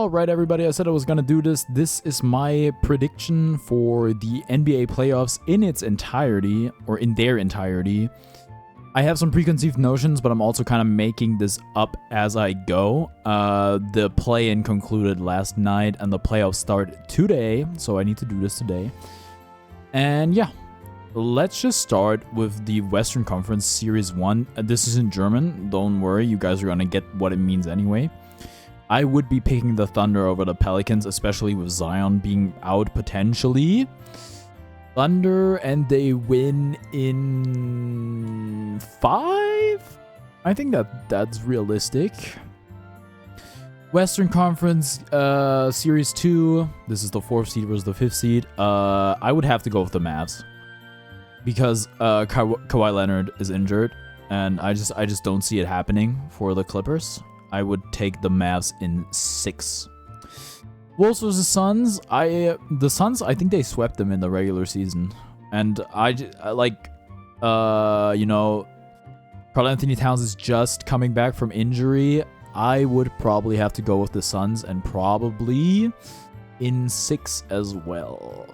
Alright everybody, I said I was gonna do this. This is my prediction for the NBA playoffs in its entirety, or in their entirety. I have some preconceived notions, but I'm also kind of making this up as I go. The play-in concluded last night, and the playoffs start today, so I need to do this today. And yeah, let's just start with the Western Conference Series 1. This is in German, don't worry, you guys are gonna get what it means anyway. I would be picking the Thunder over the Pelicans, especially with Zion being out potentially. Thunder, and they win in 5? I think that's realistic. Western Conference Series 2. This is the 4th seed versus the 5th seed. I would have to go with the Mavs. Because Kawhi Leonard is injured. And I just don't see it happening for the Clippers. I would take the Mavs in 6. Wolves versus Suns. The Suns, I think they swept them in the regular season, and I like, you know, Karl-Anthony Towns is just coming back from injury. I would probably have to go with the Suns, and probably in 6 as well.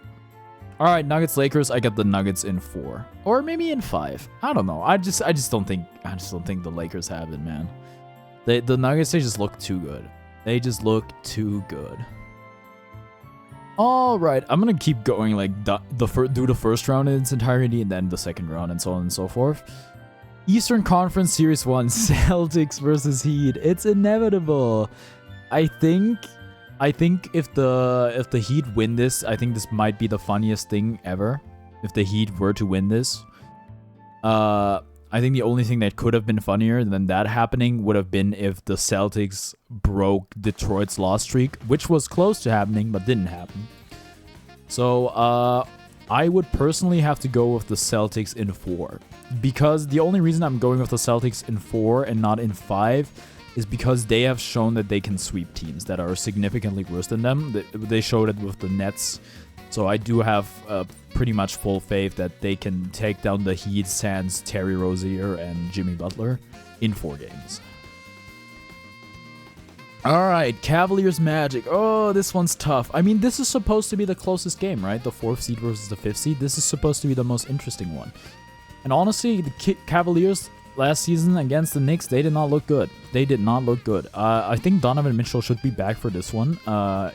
All right, Nuggets Lakers. I get the Nuggets in 4, or maybe in 5. I don't know. I just don't think the Lakers have it, man. The Nuggets, they just look too good. They just look too good. All right, I'm gonna keep going like do the first round in its entirety, and then the second round, and so on and so forth. Eastern Conference Series 1, Celtics versus Heat. It's inevitable. I think if the Heat win this, I think this might be the funniest thing ever. If the Heat were to win this, I think the only thing that could have been funnier than that happening would have been if the Celtics broke Detroit's loss streak, which was close to happening but didn't happen. So I would personally have to go with the Celtics in 4. Because the only reason I'm going with the Celtics in 4 and not in 5 is because they have shown that they can sweep teams that are significantly worse than them. They showed it with the Nets. So I do have pretty much full faith that they can take down the Heat sans Terry Rozier and Jimmy Butler in 4 games. All right, Cavaliers Magic. Oh, this one's tough. I mean, this is supposed to be the closest game, right? The 4th seed versus the 5th seed. This is supposed to be the most interesting one. And honestly, the Cavaliers last season against the Knicks, they did not look good. They did not look good. I think Donovan Mitchell should be back for this one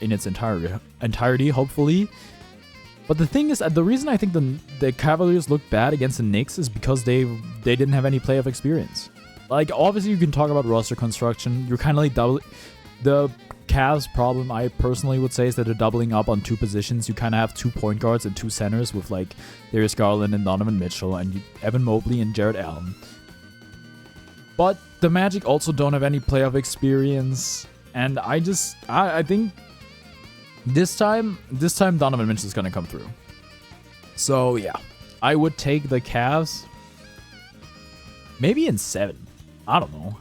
in its entirety, hopefully. But the thing is, the reason I think the Cavaliers look bad against the Knicks is because they didn't have any playoff experience. Like, obviously, you can talk about roster construction. You're kind of like the Cavs' problem, I personally would say, is that they're doubling up on 2 positions. You kind of have 2 point guards and 2 centers with, like, Darius Garland and Donovan Mitchell and Evan Mobley and Jarrett Allen. But the Magic also don't have any playoff experience. And I think this time Donovan Mitchell is going to come through. So, yeah. I would take the Cavs. Maybe in 7. I don't know.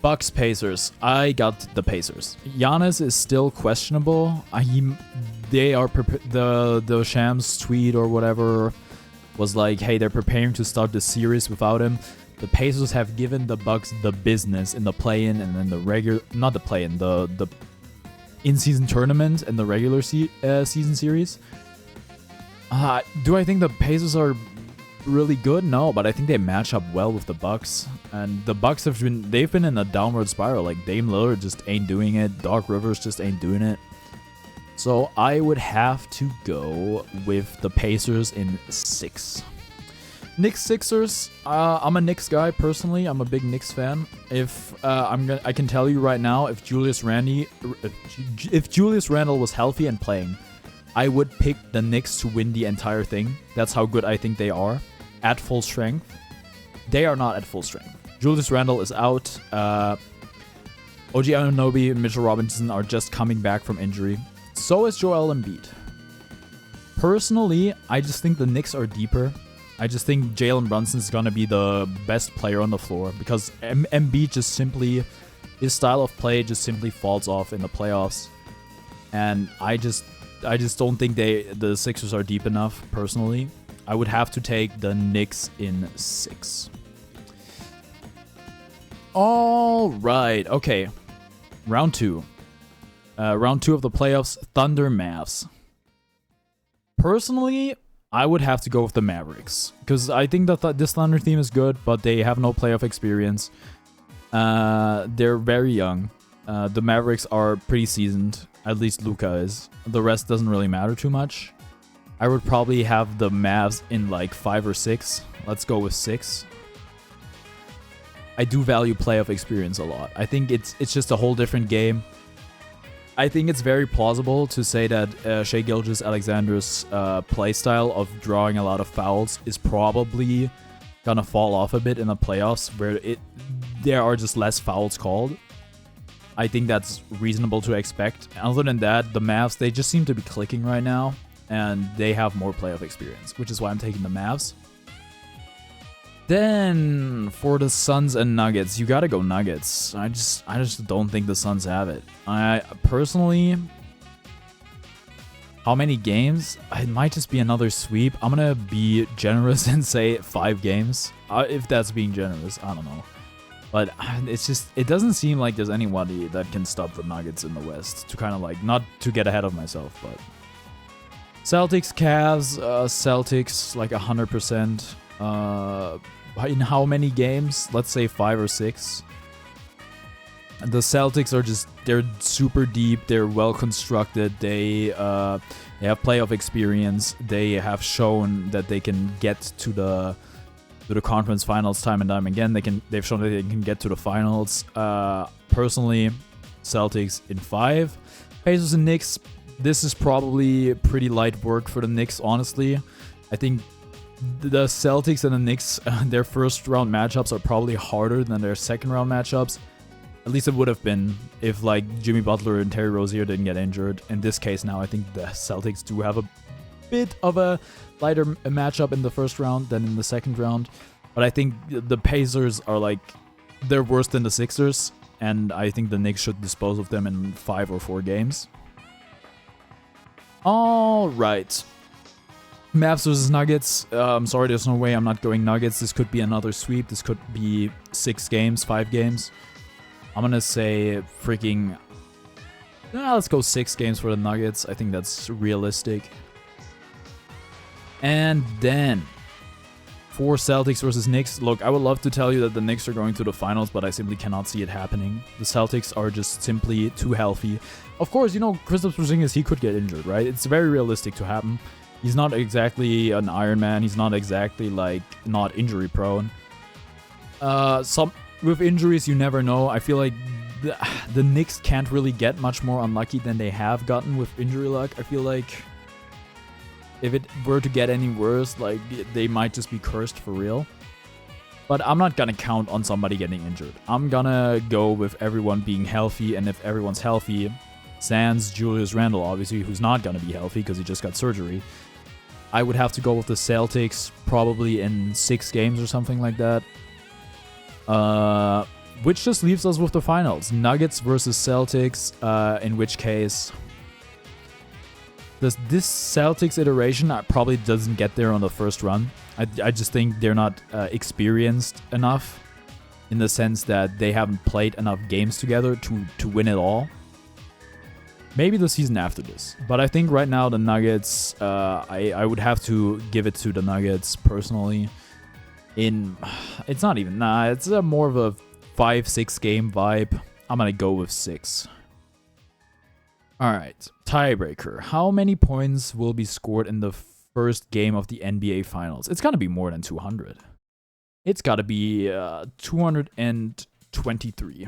Bucks Pacers. I got the Pacers. Giannis is still questionable. They are the Shams tweet or whatever was like, hey, they're preparing to start the series without him. The Pacers have given the Bucks the business in the play-in and then the in-season tournament and the regular season series. Do I think the Pacers are really good? No, but I think they match up well with the Bucks. And the Bucks they've been in a downward spiral. Like, Dame Lillard just ain't doing it. Doc Rivers just ain't doing it. So I would have to go with the Pacers in 6. Knicks Sixers. I'm a Knicks guy personally. I'm a big Knicks fan. I can tell you right now, if Julius Randle was healthy and playing, I would pick the Knicks to win the entire thing. That's how good I think they are at full strength. They are not at full strength. Julius Randle is out. OG Anunoby and Mitchell Robinson are just coming back from injury. So is Joel Embiid. Personally, I just think the Knicks are deeper. I just think Jalen Brunson is going to be the best player on the floor because Embiid just simply, his style of play just simply falls off in the playoffs. And I just don't think the Sixers are deep enough, personally. I would have to take the Knicks in 6. All right. Okay. Round 2. Round 2 of the playoffs, Thunder Mavs. Personally, I would have to go with the Mavericks, because I think that this Thunder team is good, but they have no playoff experience. They're very young. The Mavericks are pretty seasoned, at least Luka is. The rest doesn't really matter too much. I would probably have the Mavs in like 5 or 6. Let's go with 6. I do value playoff experience a lot. I think it's just a whole different game. I think it's very plausible to say that Shai Gilgeous-Alexander's playstyle of drawing a lot of fouls is probably gonna fall off a bit in the playoffs, where there are just less fouls called. I think that's reasonable to expect. Other than that, the Mavs, they just seem to be clicking right now, and they have more playoff experience, which is why I'm taking the Mavs. Then for the Suns and Nuggets, you gotta go Nuggets. I just don't think the Suns have it. I personally, how many games? It might just be another sweep. I'm gonna be generous and say 5 games. If that's being generous, I don't know. But it doesn't seem like there's anybody that can stop the Nuggets in the West. To kind of like, not to get ahead of myself, but Celtics, Cavs, Celtics like 100%. In how many games? Let's say 5 or 6. The Celtics are they're super deep. They're well constructed. They have playoff experience. They have shown that they can get to the conference finals time and time again. They've shown that they can get to the finals. Personally, Celtics in 5. Pacers and Knicks. This is probably pretty light work for the Knicks, honestly. I think the Celtics and the Knicks, their first round matchups are probably harder than their second round matchups. At least it would have been if like Jimmy Butler and Terry Rozier didn't get injured. In this case now, I think the Celtics do have a bit of a lighter matchup in the first round than in the second round. But I think the Pacers are like, they're worse than the Sixers. And I think the Knicks should dispose of them in 5 or 4 games. All right. Mavs versus Nuggets. I'm sorry, there's no way I'm not going Nuggets. This could be another sweep. This could be 6 games, 5 games. I'm going to say freaking... let's go 6 games for the Nuggets. I think that's realistic. And then for Celtics versus Knicks. Look, I would love to tell you that the Knicks are going to the finals, but I simply cannot see it happening. The Celtics are just simply too healthy. Of course, you know, Kristaps Porzingis, he could get injured, right? It's very realistic to happen. He's not exactly an Iron Man. He's not exactly, like, not injury prone. With injuries, you never know. I feel like the Knicks can't really get much more unlucky than they have gotten with injury luck. I feel like if it were to get any worse, like, they might just be cursed for real. But I'm not gonna count on somebody getting injured. I'm gonna go with everyone being healthy, and if everyone's healthy, sans Julius Randle, obviously, who's not gonna be healthy because he just got surgery, I would have to go with the Celtics probably in 6 games or something like that. Which just leaves us with the finals. Nuggets versus Celtics, in which case this Celtics iteration probably doesn't get there on the first run. I just think they're not experienced enough in the sense that they haven't played enough games together to win it all. Maybe the season after this. But I think right now the Nuggets, I would have to give it to the Nuggets personally. It's not even, it's more of a 5-6 game vibe. I'm going to go with 6. All right, tiebreaker. How many points will be scored in the first game of the NBA Finals? It's got to be more than 200. It's got to be 223.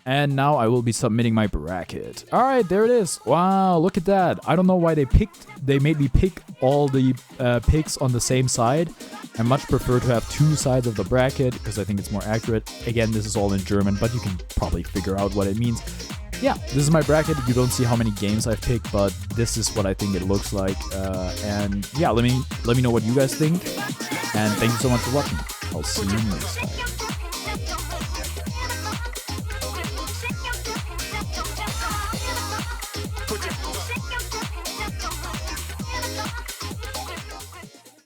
And now I will be submitting my bracket. All right, there it is. Wow, look at that. I don't know why they made me pick all the picks on the same side. I much prefer to have 2 sides of the bracket because I think it's more accurate. Again, this is all in German, but you can probably figure out what it means. Yeah, this is my bracket. You don't see how many games I've picked, but this is what I think it looks like. And yeah, let me know what you guys think. And thank you so much for watching. I'll see you next time.